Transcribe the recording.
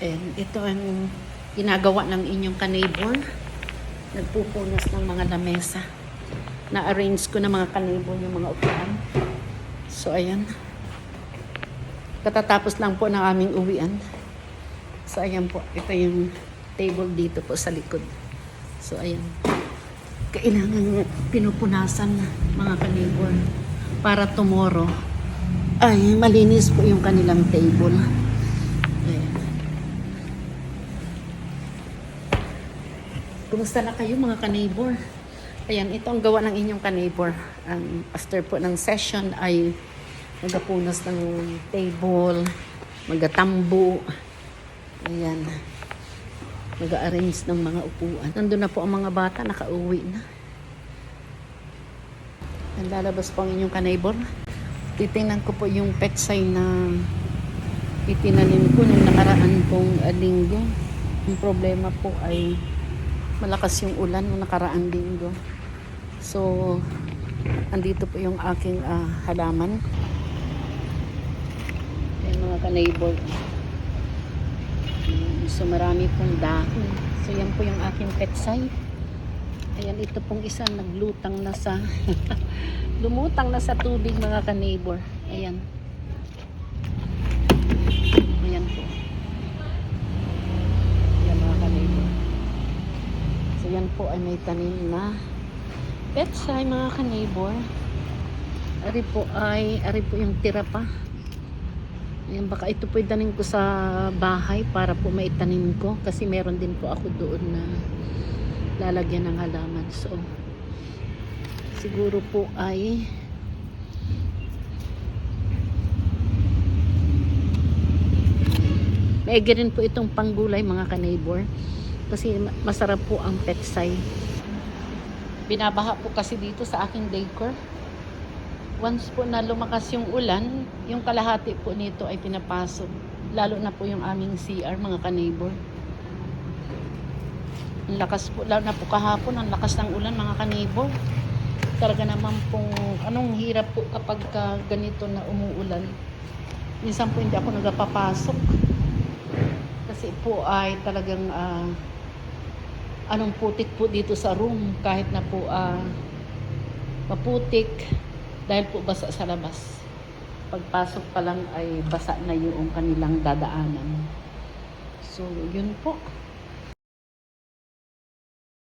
And ito ang ginagawa ng inyong ka-neighbor. Nagpupunas ng mga lamesa. Na-arrange ko na mga ka-neighbor yung mga upuan. So, ayan. Katatapos lang po ng aming uwian. So, ayan po. Ito yung table dito po sa likod. So, ayan. Kailangan pinupunasan mga ka-neighbor para tomorrow ay malinis po yung kanilang table. Ayan. Kumusta na kayo mga ka-neighbor? Ayan, ito ang gawa ng inyong ka-neighbor. After po ng session ay magapunas ng table, magatambo, ayan, mag-arrange ng mga upuan. Nandun na po ang mga bata, nakauwi na. Lalabas po ang inyong ka-neighbor. Titingnan ko po yung petsay na itinanim ko nung nakaraan pong linggo. Yung problema po ay malakas yung ulan nung nakaraan linggo. So, andito po yung aking halaman. Ayan mga ka-neighbor. So, marami pong dahon. So, yan po yung aking petsay. Ayan, ito pong isa naglutang na sa lumutang na sa tubig mga ka-neighbor. Ayan. Ayan po. Ayan mga ka-neighbor. So, yan po ay may tanim na petsay mga ka-neighbor. Ari po yung tira pa. Ayan, baka ito po itanim ko sa bahay para po maitanim ko kasi meron din po ako doon na lalagyan ng halaman. So, siguro po ay maigi rin po itong panggulay mga ka-neighbor kasi masarap po ang petsay. Binabaha po kasi dito sa aking daycare. Once po na lumakas yung ulan, yung kalahati po nito ay pinapasok. Lalo na po yung aming CR, mga ka-neighbor. Ang lakas po, lalo na po kahapon, ang lakas ng ulan, mga ka-neighbor. Talaga naman pong, anong hirap po kapag ganito na umuulan. Minsan po hindi ako nagpapasok. Kasi po ay talagang, anong putik po dito sa room. Kahit na po maputik. Dahil po basa sa labas. Pagpasok pa lang ay basa na yung kanilang dadaanan. So, yun po.